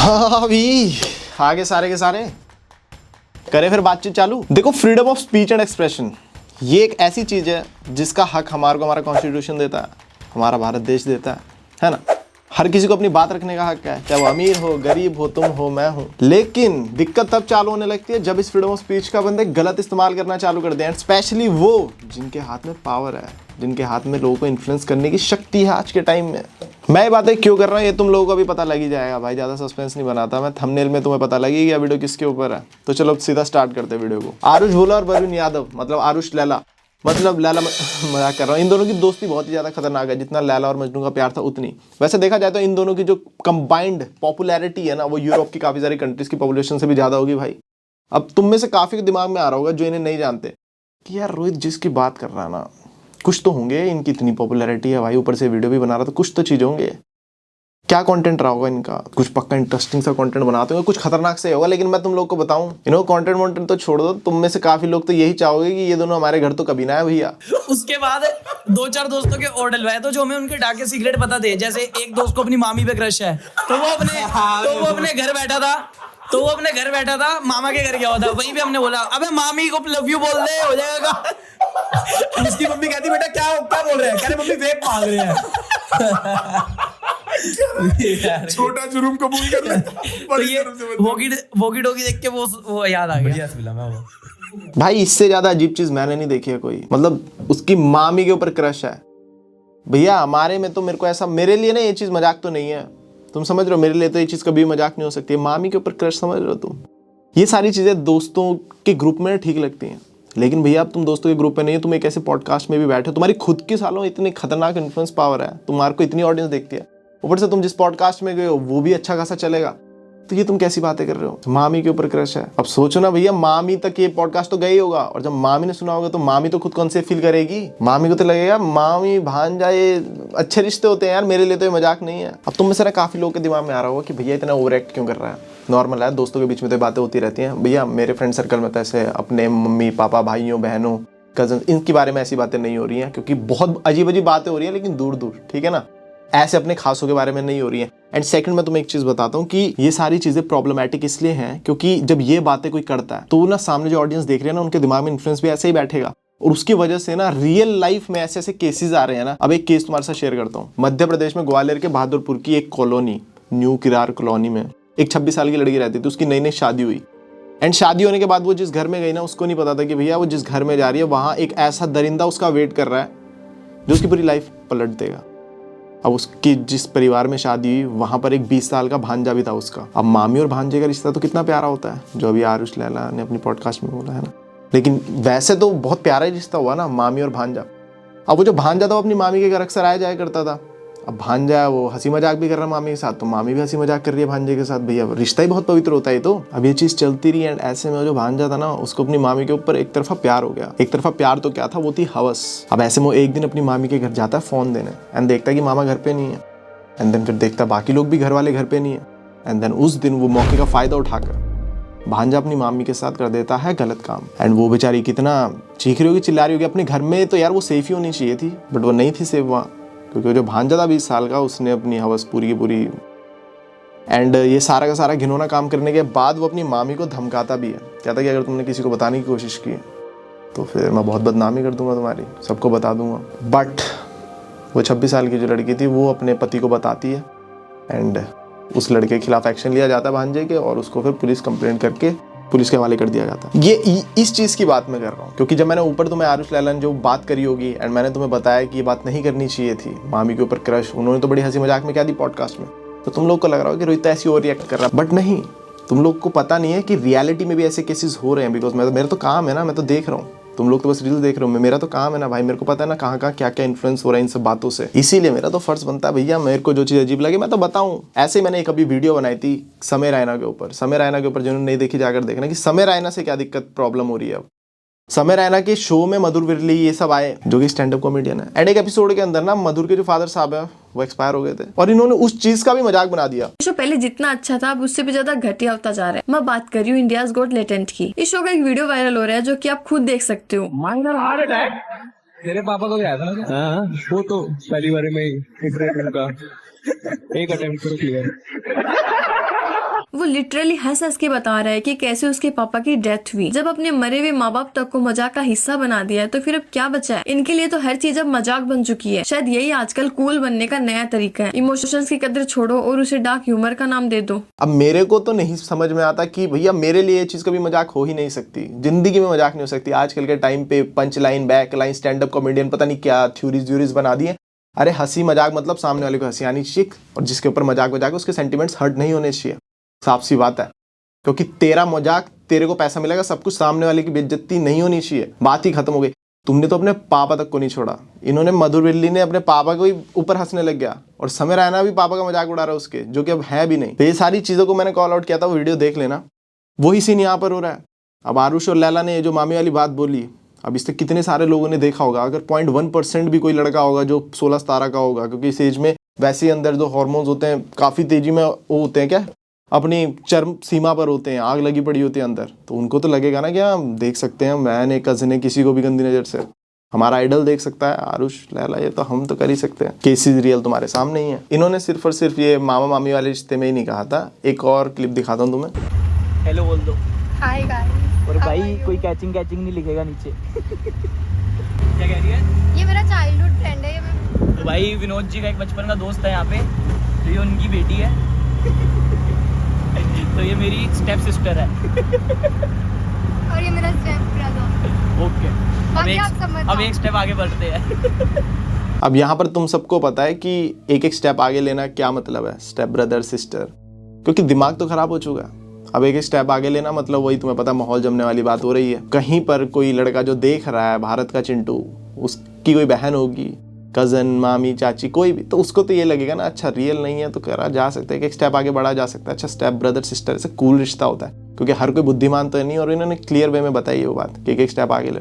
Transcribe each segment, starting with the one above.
हाँ अभी आगे सारे के सारे करें फिर बातचीत चालू। देखो, freedom of speech and expression ये एक ऐसी चीज है जिसका हक हमारे को हमारा कॉन्स्टिट्यूशन देता है, हमारा भारत देश देता है ना। हर किसी को अपनी बात रखने का हक है, चाहे वो अमीर हो, गरीब हो, तुम हो, मैं हूं। लेकिन दिक्कत तब चालू होने लगती है जब इस फ्रीडम ऑफ स्पीच का बंदे गलत इस्तेमाल करना चालू कर दें, स्पेशली वो जिनके हाथ में पावर है, जिनके हाथ में लोगों को इन्फ्लुएंस करने की शक्ति है आज के टाइम में। मैं ये बातें क्यों कर रहा हूँ ये तुम लोगों को भी पता लग ही जाएगा भाई, ज्यादा सस्पेंस नहीं बनाता मैं, थंबनेल में तुम्हें पता लगेगी ये वीडियो किसके ऊपर है। तो चलो अब सीधा स्टार्ट करते हैं वीडियो को। आरुष भोला और वरुण यादव, मतलब आरुष लैला, मतलब लैला, मजाक कर रहा हूँ। इन दोनों की दोस्ती बहुत ही ज्यादा खतरनाक है, जितना लैला और मजनू का प्यार था उतनी। वैसे देखा जाए तो इन दोनों की जो कंबाइंड पॉपुलैरिटी है ना, वो यूरोप की काफी सारी कंट्रीज की पॉपुलेशन से भी ज्यादा होगी भाई। अब तुम में से काफी के दिमाग में आ रहा होगा जो इन्हें नहीं जानते कि यार रोहित जिसकी बात कर रहा है ना, कुछ तो होंगे, इनकी इतनी पॉपुलैरिटी है भाई, ऊपर से वीडियो भी बना रहा, तो कुछ तो चीज होंगे। क्या कंटेंट रहा होगा इनका, कुछ पक्का इंटरेस्टिंग सा कंटेंट बनाते होंगे, कुछ खतरनाक से होगा। लेकिन मैं तुम लोग को बताऊं, इन्हों कंटेंट वॉन्टेंट तो छोड़ दो, तुम में से काफी लोग तो यही चाहोगे कि ये दोनों हमारे घर तो कभी ना है भैया। उसके बाद दो चार दोस्तों के और डलवाए तो जो हमें उनके डाके सीक्रेट पता थे। जैसे एक दोस्त को अपनी मामी पे क्रश है, तो वो अपने घर बैठा था, मामा के घर गया हुआ था। वहीं पे हमने बोला अबे मामी को लव यू बोल दे, हो जाएगा। उसकी मम्मी कहती बेटा क्या बोल रहे हैं, कह रहे मम्मी वेप मांग रहे हैं। छोटा जुर्म कबूल कर ले। तो ये वोगी डोगी देख के वो याद आ गया। भाई इससे ज्यादा अजीब चीज मैंने नहीं देखी है कोई। मतलब उसकी मामी के ऊपर क्रश है भैया। हमारे में तो मेरे को ऐसा, मेरे लिए ना ये चीज मजाक तो नहीं है, तुम समझ रहे हो, मेरे लिए तो ये चीज कभी मजाक नहीं हो सकती है। मामी के ऊपर क्रश समझ रहे हो तुम, ये सारी चीजें दोस्तों के ग्रुप में ठीक लगती हैं। लेकिन भैया अब तुम दोस्तों के ग्रुप में नहीं हो, तुम एक ऐसे पॉडकास्ट में भी बैठे हो, तुम्हारी खुद की सालों इतनी खतरनाक इन्फ्लुएंस पावर है, तुम्हारे को इतनी ऑडियंस देखती है, ऊपर से तुम जिस पॉडकास्ट में गए हो वो भी अच्छा खासा चलेगा, तो ये तुम कैसी बातें कर रहे हो। मामी के ऊपर क्रश है। अब सोचो ना भैया, मामी तक ये पॉडकास्ट तो गई होगा, और जब मामी ने सुना होगा तो मामी तो खुद कौन से फील करेगी। मामी को तो लगेगा मामी भांजा ये अच्छे रिश्ते होते हैं यार, मेरे लिए तो ये मजाक नहीं है। अब तुम में से ना काफी लोगों के दिमाग में आ रहा होगा कि भैया इतना ओवर एक्ट क्यों कर रहा है, नॉर्मल है, दोस्तों के बीच में तो बातें होती रहती हैं। भैया मेरे फ्रेंड सर्कल में तो ऐसे अपने मम्मी पापा, भाइयों बहनों, कजन, इनके बारे में ऐसी बातें नहीं हो रही हैं, क्योंकि बहुत अजीब अजीब बातें हो रही हैं, लेकिन दूर दूर, ठीक है ना, ऐसे अपने खासों के बारे में नहीं हो रही है। एंड सेकंड मैं तुम्हें एक चीज बताता हूँ कि ये सारी चीजें प्रॉब्लमैटिक इसलिए हैं क्योंकि जब ये बातें कोई करता है तो ना सामने जो ऑडियंस देख रहे हैं ना, उनके दिमाग में इन्फ्लुएंस भी ऐसे ही बैठेगा, और उसकी वजह से ना रियल लाइफ में ऐसे ऐसे केसेस आ रहे हैं ना। अब एक केस तुम्हारे साथ शेयर करता हूँ। मध्य प्रदेश में ग्वालियर के बहादुरपुर की एक कॉलोनी, न्यू किरार कॉलोनी में एक 26 साल की लड़की रहती थी। उसकी नई नई शादी हुई, एंड शादी होने के बाद वो जिस घर में गई ना, उसको नहीं पता था कि भैया वो जिस घर में जा रही है वहां एक ऐसा दरिंदा उसका वेट कर रहा है जो उसकी पूरी लाइफ पलट देगा। अब उसकी जिस परिवार में शादी हुई वहां पर एक 20 साल का भांजा भी था उसका। अब मामी और भांजे का रिश्ता तो कितना प्यारा होता है, जो अभी आरुष लैला ने अपनी पॉडकास्ट में बोला है ना। लेकिन वैसे तो बहुत प्यारा ही रिश्ता हुआ ना, मामी और भांजा। अब वो जो भांजा था वो अपनी मामी के घर अक्सर आया जाया करता था। अब भांजा है वो हंसी मजाक भी कर रहा है मामी के साथ, तो मामी भी हंसी मजाक कर रही है भांजे के साथ। भैया रिश्ता ही बहुत पवित्र होता है। तो अब ये चीज चलती रही, एंड ऐसे में जो भांजा था ना, उसको अपनी मामी के ऊपर एक तरफा प्यार हो गया। एक तरफा प्यार तो क्या था, वो थी हवस। अब ऐसे में वो एक दिन अपनी मामी के घर जाता है फोन देने, एंड देखता है कि मामा घर पे नहीं है, एंड देन फिर देखता है बाकी लोग भी घर वाले घर पे नहीं है, एंड देन उस दिन वो मौके का फायदा उठाकर भांजा अपनी मामी के साथ कर देता है गलत काम। एंड वो बेचारी कितना चीख रही होगी, चिल्ला रही होगी। अपने घर में तो यार वो सेफ ही होनी चाहिए थी, बट वो नहीं थी सेफ वहाँ, क्योंकि जो भांजा था 20 साल का, उसने अपनी हवस पूरी की पूरी, एंड ये सारा का सारा घिनौना काम करने के बाद वो अपनी मामी को धमकाता भी है। कहता कि अगर तुमने किसी को बताने की कोशिश की तो फिर मैं बहुत बदनामी कर दूंगा तुम्हारी, सबको बता दूंगा। बट वो 26 साल की जो लड़की थी वो अपने पति को बताती है, एंड उस लड़के के खिलाफ एक्शन लिया जाता है भांजे के, और उसको फिर पुलिस कंप्लेंट करके पुलिस के हवाले कर दिया जाता है। ये इस चीज की बात मैं कर रहा हूँ क्योंकि जब मैंने ऊपर तुम्हें आरुष लैला ने जो बात करी होगी, एंड मैंने तुम्हें बताया कि ये बात नहीं करनी चाहिए थी, मामी के ऊपर क्रश, उन्होंने तो बड़ी हंसी मजाक में क्या दी पॉडकास्ट में, तो तुम लोग को लग रहा हो कि रोहित ऐसी ओवर रिएक्ट कर रहा है। बट नहीं, तुम लोग को पता नहीं है कि रियलिटी में भी ऐसे केसेस हो रहे हैं। बिकॉज मेरा तो काम है ना, मैं तो देख रहा हूँ, तुम लोग तो बस रील देख रहे हो, मेरा तो काम है ना भाई, मेरे को पता है ना कहाँ कहाँ क्या क्या इन्फ्लुएंस हो रहा है इन सब बातों से। इसीलिए मेरा तो फर्ज बनता है भैया, मेरे को जो चीज़ अजीब लगे मैं तो बताऊं। ऐसे ही मैंने एक अभी वीडियो बनाई थी समय रैना के ऊपर। समय रैना के ऊपर जिन्होंने नहीं देखी जाकर देखना कि समय रैना से क्या दिक्कत प्रॉब्लम हो रही है। अब समय रैना के शो में मधुर विरली ये सब आए जो कि स्टैंड अप कॉमेडियन है, एंड एक एपिसोड के अंदर ना मधुर के जो फादर साहब है वो एक्सपायर हो गए थे, और इन्होंने उस चीज का भी मजाक बना दिया। शो पहले जितना अच्छा था अब उससे भी ज्यादा घटिया होता जा रहा है। मैं बात कर रही हूँ इंडियाज गॉट टैलेंट की। इस शो का एक वीडियो वायरल हो रहा है जो कि आप खुद देख सकते हो। माइनर हार्ट अटैक तेरे पापा को भी आया था ना? हाँ, वो तो पहली बार में ही एक अटेम्प्ट करो क्लियर। लिटरली हंस हंस के बता रहा है कि कैसे उसके पापा की डेथ हुई। जब अपने मरे हुए माँ बाप तक को मजाक का हिस्सा बना दिया है तो फिर अब क्या बचा है? इनके लिए तो हर चीज अब मजाक बन चुकी है। शायद यही आजकल कूल बनने का नया तरीका है। इमोशंस की कदर छोड़ो और उसे डार्क ह्यूमर का नाम दे दो। अब मेरे को तो नहीं समझ में आता कि भैया मेरे लिए ये चीज कभी मजाक हो ही नहीं सकती, जिंदगी में मजाक नहीं हो सकती। आजकल के टाइम पे punch line, back line, stand up comedian पता नहीं क्या थ्योरीज बना दिए। अरे हंसी मजाक मतलब सामने वाले को हंसी आनी चाहिए, और जिसके ऊपर मजाक उसके सेंटिमेंट्स हर्ट नहीं होने चाहिए। साफ सी बात है, क्योंकि तेरा मजाक, तेरे को पैसा मिलेगा सब कुछ, सामने वाले की बेइज्जती नहीं होनी चाहिए। बात ही खत्म हो गई। तुमने तो अपने पापा तक को नहीं छोड़ा, इन्होंने मधुर बिल्ली ने अपने पापा को ही ऊपर हंसने लग गया, और समय रैना भी पापा का मजाक उड़ा रहा है उसके, जो कि अब है भी नहीं। तो ये सारी चीजों को मैंने कॉल आउट किया था, वो वीडियो देख लेना। वही सीन यहाँ पर हो रहा है। अब आरुष और लैला ने ये जो मामी वाली बात बोली, अब इससे कितने सारे लोगों ने देखा होगा। अगर 0.1% भी कोई लड़का होगा जो 16-17 का होगा, क्योंकि इस एज में वैसे ही अंदर जो हार्मोन्स होते हैं काफी तेजी में वो होते हैं, क्या अपनी चरम सीमा पर होते हैं, आग लगी पड़ी होती है अंदर, तो उनको तो लगेगा ना कि हम देख सकते हैं, मैंने कज़न है, किसी को भी गंदी नज़र से हमारा आइडल देख सकता है, आरुष लैला, ये तो हम तो कर ही सकते हैं। केसेस रियल तुम्हारे सामने ही है। इन्होंने सिर्फ और सिर्फ ये मामा मामी वाले रिश्ते में ही नहीं कहा था। एक और क्लिप दिखाता हूँ तुम्हें। हेलो बोल दो। Hi guys. और भाई कोई कैचिंग नहीं लिखेगा नीचे। क्या कह रही है? ये मेरा चाइल्डहुड फ्रेंड है। ये तो भाई विनोद जी का एक बचपन का दोस्त है यहाँ पे, तो ये उनकी बेटी है। तो ये मेरी स्टेप सिस्टर है। और ये मेरा स्टेप ब्रदर। ओके, अब एक स्टेप आगे बढ़ते हैं। अब यहाँ पर तुम सबको पता है कि एक स्टेप आगे लेना क्या मतलब है, स्टेप ब्रदर सिस्टर, क्योंकि दिमाग तो खराब हो चुका है। अब एक स्टेप आगे लेना मतलब वही, तुम्हें पता, माहौल जमने वाली बात हो रही है। कहीं पर कोई लड़का जो देख रहा है भारत का चिंटू, उसकी कोई बहन होगी, कज़न, मामी, चाची, कोई भी, तो उसको तो ये लगेगा ना, अच्छा रियल नहीं है तो करा जा सकता है, एक स्टेप आगे बढ़ा जा सकता है। अच्छा, स्टेप ब्रदर सिस्टर से कूल रिश्ता होता है, क्योंकि हर कोई बुद्धिमान तो है नहीं, और इन्होंने क्लियर वे में बताई वो बात कि एक स्टेप आगे ले।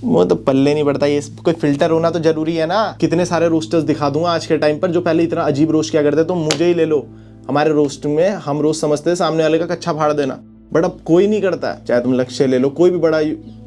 वो तो पल्ले नहीं पड़ता, ये कोई फिल्टर होना तो जरूरी है ना। कितने सारे रोस्टर्स दिखा दूंगा आज के टाइम पर जो पहले इतना अजीब रोस्ट किया करते, तो मुझे ही ले लो। हमारे रोस्ट में हम रोस्ट समझते हैं सामने वाले का कच्चा फाड़ देना, बट अब कोई नहीं करता है। चाहे तुम लक्ष्य ले लो, कोई भी बड़ा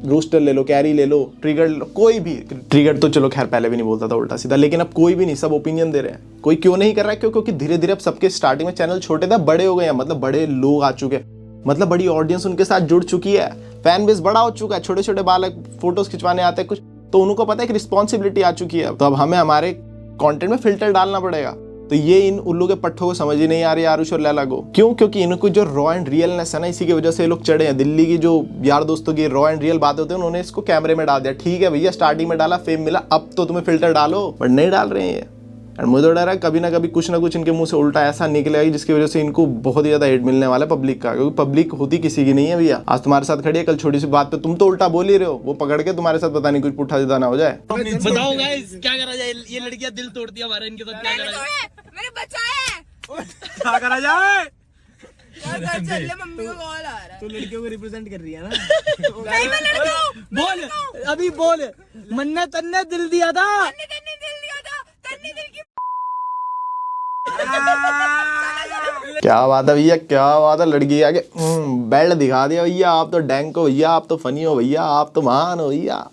रोस्टर ले लो, कैरी ले लो, ट्रिगर ले लो, कोई भी। ट्रिगर तो चलो खैर पहले भी नहीं बोलता था उल्टा सीधा, लेकिन अब कोई भी नहीं, सब ओपिनियन दे रहे हैं। कोई क्यों नहीं कर रहा है? क्योंकि धीरे धीरे अब सबके स्टार्टिंग में चैनल छोटे थे, बड़े हो गए हैं, मतलब बड़े लोग आ चुके हैं, मतलब बड़ी ऑडियंस उनके साथ जुड़ चुकी है, फैन बेस बड़ा हो चुका है। छोटे छोटे बालक फोटोज खिंचवाने आते हैं कुछ, तो उनको पता है कि रिस्पॉन्सिबिलिटी आ चुकी है। तो अब हमें हमारे कंटेंट में फिल्टर डालना पड़ेगा। तो ये इन उल्लू के पट्टों को समझ ही नहीं आ रही आरुष और लैला को। क्यों? क्योंकि इनको जो रॉ एंड रियलनेस है ना, इसी की वजह से ये लोग चढ़े हैं। दिल्ली की जो यार दोस्तों की रॉ एंड रियल बातें होती है, उन्होंने इसको कैमरे में डाल दिया। ठीक है भैया, स्टार्टिंग में डाला, फेम मिला, अब तो तुम्हें फिल्टर डालो, बट नहीं डाल रहे हैं ये। और मुझे तो डर है कभी ना कभी कुछ ना कुछ इनके मुंह से उल्टा ऐसा निकलेगा जिसकी वजह से इनको बहुत ही ज्यादा हेट मिलने वाला है पब्लिक का, क्योंकि पब्लिक होती किसी की नहीं है भैया। आज तुम्हारे साथ खड़ी है, कल छोटी सी बात पे तुम तो उल्टा बोल ही रहे हो, वो पकड़ के तुम्हारे साथ पता नहीं कुछ पुट्ठा सीधा ना हो जाए। बताओ गाइस, क्या करा जाए? ये लड़कियां दिल तोड़ दिया हमारा, इनके साथ क्या करा जाए? मैंने बचाया। क्या करा जाए? चल मम्मी को कॉल आ रहा है। तू लड़कियों को रिप्रेजेंट कर रही है ना? नहीं, मैं लड़की हूँ। बोल अभी बोल। मन्ने तन्ने दिल दिया था, तन्ने दिल दिया था, तन्ने दिल की। क्या बात है भैया, क्या बात है। लड़की आगे बेल्ट दिखा दिया भैया, आप तो डैंक हो भैया, आप तो फनी हो भैया, आप तो महान हो भैया।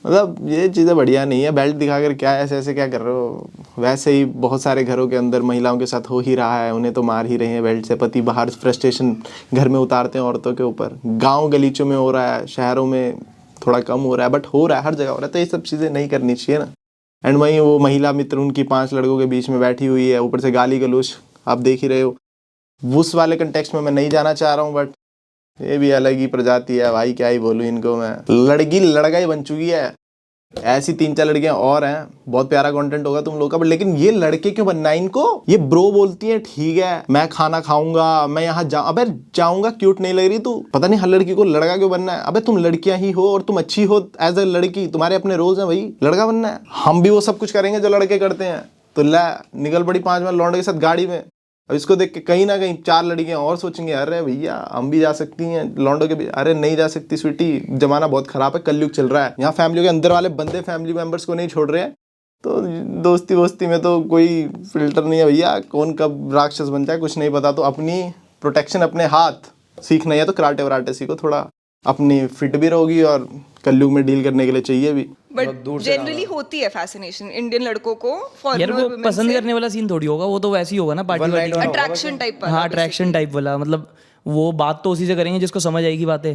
मतलब ये चीज़ें बढ़िया नहीं है। बेल्ट दिखाकर क्या ऐसे ऐसे क्या कर रहे हो? वैसे ही बहुत सारे घरों के अंदर महिलाओं के साथ हो ही रहा है, उन्हें तो मार ही रहे हैं बेल्ट से। पति बाहर फ्रस्ट्रेशन घर में उतारते हैं औरतों के ऊपर। गांव गलीचों में हो रहा है, शहरों में थोड़ा कम हो रहा है, बट हो रहा है, हर जगह हो रहा है। तो ये सब चीज़ें नहीं करनी चाहिए ना। एंड वहीं वो महिला मित्र उनकी 5 लड़कों के बीच में बैठी हुई है, ऊपर से गाली गलौज आप देख ही रहे हो। उस वाले कंटेक्स्ट में मैं नहीं जाना चाह रहा हूँ, बट ये भी अलग ही प्रजाति है भाई, क्या ही बोलूँ इनको मैं। लड़की लड़का ही बन चुकी है। ऐसी 3-4 लड़कियां और हैं, बहुत प्यारा कंटेंट होगा तुम लोग का, लेकिन ये लड़के क्यों बनना है इनको? ये ब्रो बोलती है, ठीक है मैं खाना खाऊंगा, मैं यहाँ अबे जाऊंगा, क्यूट नहीं लग रही तू? पता नहीं हर लड़की को लड़का क्यों बनना है? अबे तुम लड़कियां ही हो और तुम अच्छी हो एज अ लड़की, तुम्हारे अपने रोल्स हैं भाई, लड़का बनना है। हम भी वो सब कुछ करेंगे जो लड़के करते हैं। तो ला निकल पड़ी 5 बार लौंडे के साथ गाड़ी में। अब इसको देख के कहीं ना कहीं 4 लड़कियां और सोचेंगे, अरे भैया हम भी जा सकती हैं लौंडों के भी। अरे नहीं जा सकती स्वीटी, जमाना बहुत खराब है, कलयुग चल रहा है। यहाँ फैमिली के अंदर वाले बंदे फैमिली मेंबर्स को नहीं छोड़ रहे हैं, तो दोस्ती वोस्ती में तो कोई फिल्टर नहीं है भैया। कौन कब राक्षस बन जाए कुछ नहीं पता। तो अपनी प्रोटेक्शन अपने हाथ सीखना है तो कराटे वराटे सीखो, थोड़ा अपनी फिट भी रहोगी और कलयुग में डील करने के लिए चाहिए भी। बट जनरली होती है फैसिनेशन इंडियन लड़कों को यार फॉरेनर वो वुमेन पसंद से करने वाला सीन थोड़ी होगा, वो तो वैसे ही होगा ना पार्टी वार्टी का। अट्रैक्शन टाइप पर। हाँ अट्रैक्शन टाइप वाला, मतलब वो बात तो उसी से करेंगे जिसको समझ आएगी बातें।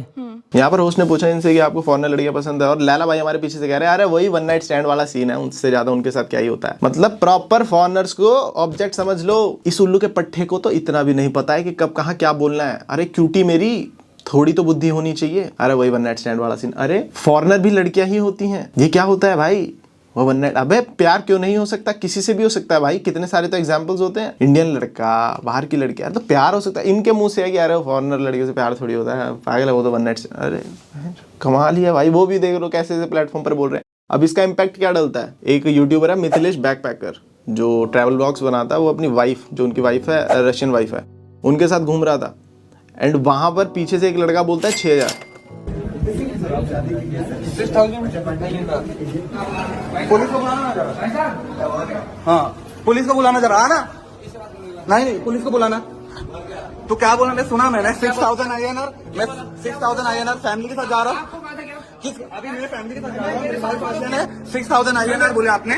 यहाँ पर होस्ट ने पूछा इनसे कि आपको फॉरेनर लड़कियां पसंद है, और लैला भाई हमारे पीछे से कह रहे हैं अरे वही वन नाइट स्टैंड वाला सीन है, उनसे ज्यादा उनके साथ क्या ही होता है। मतलब प्रॉपर फॉरेनर्स को ऑब्जेक्ट समझ लो। इस उल्लू के पट्टे को तो इतना भी नहीं पता है कि कब कहाँ क्या बोलना है। अरे क्यूटी मेरी, थोड़ी तो बुद्धि होनी चाहिए। अरे वही वन नाइट स्टैंड वाला सीन, अरे फॉरेनर भी लड़कियां ही होती हैं, ये क्या होता है भाई वो वन नाइट। अबे प्यार क्यों नहीं हो सकता, किसी से भी हो सकता है भाई, कितने सारे तो एग्जांपल्स होते हैं। इंडियन लड़का, बाहर की लड़की, यार तो प्यार हो सकता है। इनके मुंह से है कि अरे फॉरेनर लड़कियों से प्यार थोड़ी होता है, पागल है वो तो वन नाइट। अरे कमाल ही है भाई, वो भी देख लो कैसे प्लेटफॉर्म पर बोल रहे हैं। अब इसका इम्पैक्ट क्या डलता है। एक यूट्यूबर है मिथिलेश बैकपैकर, जो ट्रैवल ब्लॉग्स बनाता है, वो अपनी वाइफ, जो उनकी वाइफ है रशियन वाइफ है, उनके साथ घूम रहा था। एंड वहां पर पीछे से एक लड़का बोलता है 6000। पुलिस को बुलाना जरा। हाँ पुलिस को बुलाना जरा, आना। नहीं पुलिस को बुलाना। तो क्या बोला, मैं सुना मैंने 6000 INR, मैं 6000 INR फैमिली के साथ जा रहा हूँ। अभी मेरे फैमिली के साथ जा रहा हूँ, मेरे साथ पर्सन है। 6000 INR बोले आपने,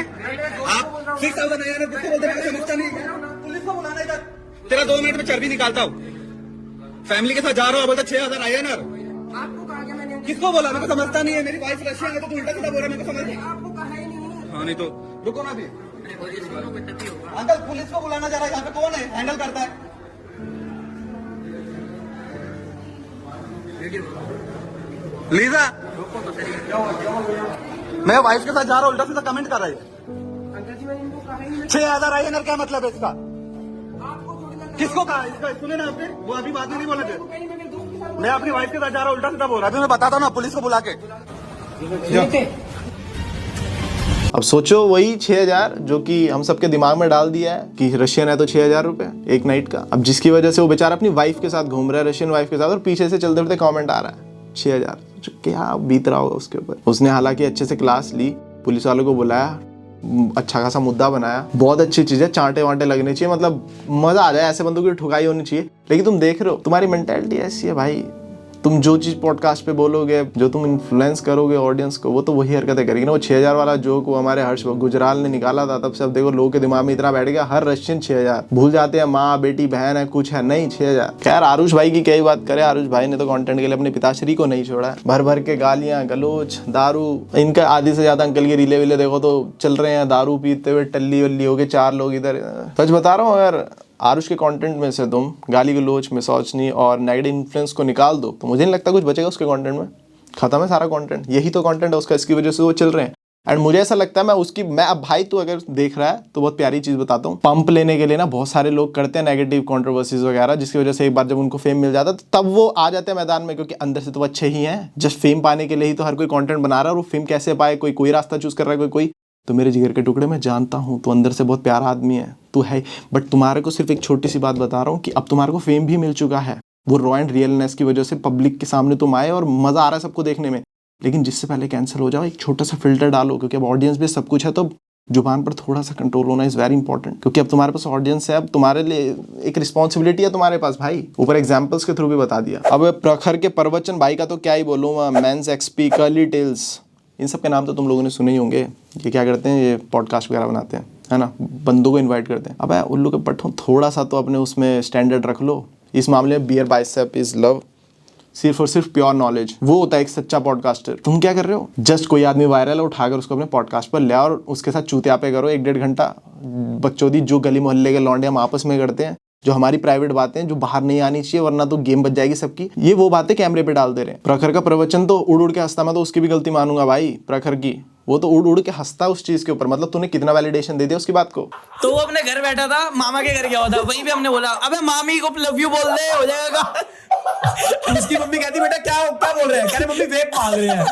आप 6000 INR किसको बोलते हैं, समझता नहीं। पुलिस को बुलाना इधर, तेरा 2 मिनट में चर्बी निकालता हूँ। फैमिली के साथ जा रहा हूँ, बोलता 6000 INR। किसको बोला, मेरे को समझता नहीं है। मेरी वाइफ रशियन है तो उल्टा सीधा बोल रहा है, मेरे को समझ नहीं। हाँ नहीं तो रुको ना अभी। अंकल पुलिस को बुलाना जा रहा है, यहाँ पे कौन है हैंडल करता है। लीजा मैं वाइफ के साथ जा रहा हूँ, उल्टा सीधा कमेंट कर रही है। 6000 INR क्या मतलब है इसका, किसको कहा इसका, सुने ना आपने, वो अभी बात में नहीं बोले थे। मैं अपनी वाइफ के साथ जा रहा हूँ, उल्टा सीधा बोल रहा है। अभी मैं बताता हूँ ना पुलिस को बुला के। अब सोचो वही 6000 जो कि हम सबके दिमाग में डाल दिया है कि रशियन है तो 6000 रुपए एक नाइट का। अब जिसकी वजह से वो बेचारा अपनी वाइफ के साथ घूम रहा है, रशियन वाइफ के साथ, और पीछे से चलते फिरते कमेंट आ रहा है 6000। क्या बीत रहा होगा उसके ऊपर। उसने हालांकि अच्छे से क्लास ली, पुलिस वालों को बुलाया, अच्छा खासा मुद्दा बनाया, बहुत अच्छी चीज है। चांटे वांटे लगने चाहिए, मतलब मजा आ जाए, ऐसे बंदों की ठुकाई होनी चाहिए। लेकिन तुम देख रहे हो तुम्हारी मेंटालिटी ऐसी है भाई, तुम जो चीज पॉडकास्ट पे बोलोगे, जो तुम इन्फ्लुएंस करोगे ऑडियंस को, वो तो वही हरकतें करेगी ना। वो 6000 वाला जोक वो हमारे हर्ष गुजराल ने निकाला था, तब से अब देखो लोगों के दिमाग में इतना बैठ गया, हर रशियन 6000। भूल जाते हैं माँ बेटी बहन है कुछ है, नहीं 6000। खैर आरुष भाई की क्या ही बात करे, आरुष भाई ने तो कंटेंट के लिए अपने पिताश्री को नहीं छोड़ा है। भर भर के गालियां गलोच, दारू, इनका आधी से ज्यादा अंकल के रीले वीले देखो तो चल रहे हैं दारू पीते हुए, टल्ली वल्ली हो गए 4 लोग इधर। सच बता रहा हूँ, अगर आरुष के कंटेंट में से तुम गाली गलोच, मिसोजनी और नेगेटिव इन्फ्लुएंस को निकाल दो तो मुझे नहीं लगता कुछ बचेगा उसके कंटेंट में। खत्म है सारा कंटेंट, यही तो कंटेंट है उसका, इसकी वजह से वो चल रहे हैं। एंड मुझे ऐसा लगता है मैं अब भाई तू अगर देख रहा है तो बहुत प्यारी चीज बताता हूँ। पंप लेने के लिए ना बहुत सारे लोग करते हैं नेगेटिव कंट्रोवर्सीज वगैरह, जिसकी वजह से एक बार जब उनको फेम मिल जाता है तो तब वो आ जाते हैं मैदान में, क्योंकि अंदर से तो वो अच्छे ही हैं। जस्ट फेम पाने के लिए ही तो हर कोई कंटेंट बना रहा है, और वो फेम कैसे पाए, कोई रास्ता चूज कर रहा है, कोई तो मेरे जिगर के टुकड़े मैं जानता हूँ तो अंदर से बहुत प्यारा आदमी है तू है। बट तुम्हारे को सिर्फ एक छोटी सी बात बता रहा हूँ कि अब तुम्हारे को फेम भी मिल चुका है, वो रॉ एंड रियलनेस की वजह से पब्लिक के सामने तुम आए और मजा आ रहा है सबको देखने में। लेकिन जिससे पहले कैंसिल हो जाओ, एक छोटा सा फिल्टर डालो, क्योंकि अब ऑडियंस भी सब कुछ है, तो जुबान पर थोड़ा सा कंट्रोल होना इज वेरी इंपॉर्टेंट। क्योंकि अब तुम्हारे पास ऑडियंस है, अब तुम्हारे लिए एक रिस्पॉन्सिबिलिटी है तुम्हारे पास भाई। ऊपर एग्जाम्पल्स के थ्रू भी बता दिया। अब प्रखर के प्रवचन भाई का तो क्या ही बोलूँ, मेंस एक्सपी, कर्ली टेल्स, इन सब के नाम तो तुम लोगों ने सुने ही होंगे। ये क्या करते हैं, ये पॉडकास्ट वगैरह बनाते हैं, है ना, बंदों को इनवाइट करते हैं। अब उल्लू के पट्टों थोड़ा सा तो अपने उसमें स्टैंडर्ड रख लो। इस मामले में बियर बाइसेप इज लव, सिर्फ और सिर्फ प्योर नॉलेज, वो होता है एक सच्चा पॉडकास्टर। तुम क्या कर रहे हो, जस्ट कोई आदमी वायरल है, उठाकर उसको अपने पॉडकास्ट पर ले आओ और उसके साथ चूतियापे करो 1-1.5 घंटा। बकचोदी जो गली मोहल्ले के लौंडे हम आपस में करते हैं, जो हमारी प्राइवेट बातें जो बाहर नहीं आनी चाहिए वरना तो गेम बच जाएगी सबकी, ये वो बातें कैमरे पे डाल दे रहे हैं। प्रखर का प्रवचन तो उड़ उड़ के हंसता, मैं तो उसकी भी गलती मानूंगा भाई प्रखर की, वो तो उड़ उड़ के हंसता उस चीज के ऊपर। मतलब तूने कितना वैलिडेशन दे दिया उसकी बात को। तो वो अपने घर बैठा था, मामा के घर गया हुआ था, वहीं पे हमने बोला अबे मामी को लव यू बोल दे, हो जाएगा। उसकी मम्मी कहती बेटा क्या बोल रहे हैं, कह रहे मम्मी वेप मांग रहे हैं।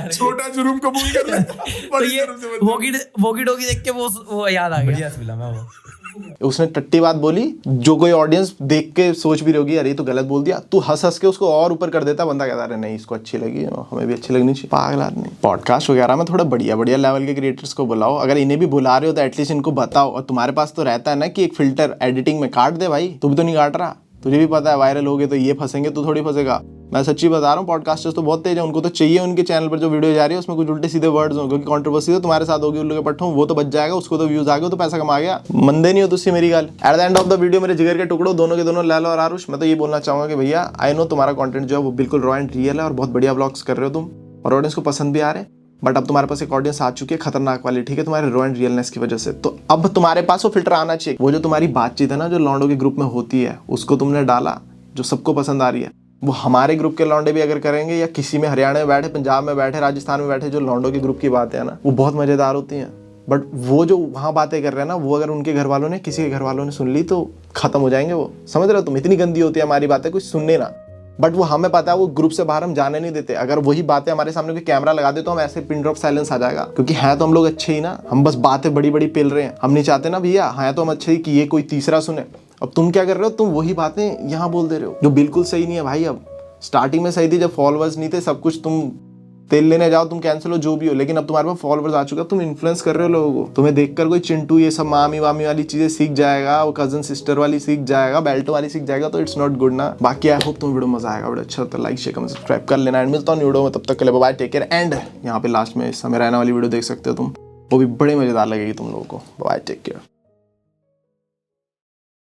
छोटा जुर्म कबूल कर ले। तो ये वोकी टोकी देख के वो याद आ गया। उसने टट्टी बात बोली, जो कोई ऑडियंस देख के सोच भी रही होगी अरे ये तो गलत बोल दिया, तू हंस हंस के उसको और ऊपर कर देता। बंदा कहता है नहीं इसको अच्छी लगी, हमें भी अच्छी लगनी चाहिए। पागल आदमी। पॉडकास्ट वगैरह में थोड़ा बढ़िया लेवल के क्रिएटर्स को बुलाओ, अगर इन्हें भी बुला रहे हो तो एटलीस्ट इनको बताओ। और तुम्हारे पास तो रहता है ना कि एक फिल्टर एडिटिंग में काट दे भाई, तू भी तो नहीं काट रहा, तुझे भी पता है वायरल हो गए तो ये फंसेंगे, तू थोड़ी फंसेगा। मैं सच्ची बता रहा हूँ, पॉडकास्टर्स तो बहुत तेज है, उनको तो चाहिए उनके चैनल पर जो वीडियो जा रही है उसमें कुछ उल्टे सीधे वर्ड्स हो, क्योंकि कंट्रोवर्सी तो तुम्हारे साथ होगी उल्लू के पट्टों, वो तो बच जाएगा, उसको तो व्यूज आ गए, तो पैसा कमा गया, मंदे नहीं हो तुझसे मेरी गाल। At the end of the video मेरे जिगर के टुकड़ों दोनों के दोनों लैलो और आरुष, मैं तो ये बोलना चाहूंगा कि भैया आई नो तुम्हारा कंटेंट जो है वो बिल्कुल रॉ एंड रियल है और बहुत बढ़िया व्लॉग्स कर रहे हो तुम, और ऑडियंस को पसंद भी आ रहे हैं, बट अब तुम्हारे पास एक ऑडियंस आ चुकी है खतरनाक वाली, ठीक है, तुम्हारे रॉ एंड रियलनेस की वजह से। तो अब तुम्हारे पास वो फिल्टर आना चाहिए, वो जो तुम्हारी बातचीत है ना जो लॉन्डो के ग्रुप में होती है उसको तुमने डाला, जो सबको पसंद आ रही है, वो हमारे ग्रुप के लॉन्डे भी अगर करेंगे या किसी में हरियाणा में बैठे, पंजाब में बैठे, राजस्थान में बैठे जो लॉन्डो के ग्रुप की बातें हैं ना वो बहुत मजेदार होती हैं, बट वो जो वहाँ बातें कर रहे हैं ना वो अगर उनके घर वालों ने, किसी के घर वालों ने सुन ली तो खत्म हो जाएंगे वो, समझ रहे हो तुम, इतनी गंदी होती है हमारी बातें, कुछ सुनने ना, बट वो हमें पता है वो ग्रुप से बाहर हम जाने नहीं देते, अगर वही बातें हमारे सामने कोई कैमरा लगा दे तो हम ऐसे पिन ड्रॉप साइलेंस आ जाएगा, क्योंकि हैं तो हम लोग अच्छे ही ना, हम बस बातें बड़ी बड़ी पेल रहे हैं, हम नहीं चाहते ना भैया, हैं तो हम अच्छे ही कि ये कोई तीसरा सुने। अब तुम क्या कर रहे हो, तुम वही बातें यहाँ बोल दे रहे हो जो बिल्कुल सही नहीं है भाई। अब स्टार्टिंग में सही थी जब फॉलोअर्स नहीं थे, सब कुछ तुम तेल लेने जाओ, तुम कैंसिल हो जो भी हो, लेकिन अब तुम्हारे पास फॉलोअर्स आ चुका है, तुम इन्फ्लुएंस कर रहे हो लोगों को, तुम्हें देखकर कोई चिंटू ये सब मामी वामी वाली चीजें सीख जाएगा, वो कजन सिस्टर वाली सीख जाएगा, बेल्ट वाली सीख जाएगा, तो इट्स नॉट गुड ना। बाकी आई होप तुम्हें वीडियो मजा आएगा, वीडियो अच्छा लगता है लाइक शेयर कमेंट सब्सक्राइब कर लेना, एंड मिलता हूँ वीडियो में, तब तक के लिए बाय टेक केयर। एंड यहाँ पे लास्ट में इस समय रहने वाली वीडियो देख सकते हो तुम, वो भी बड़ी मजेदार लगेगी तुम लोगों को। Bye take care.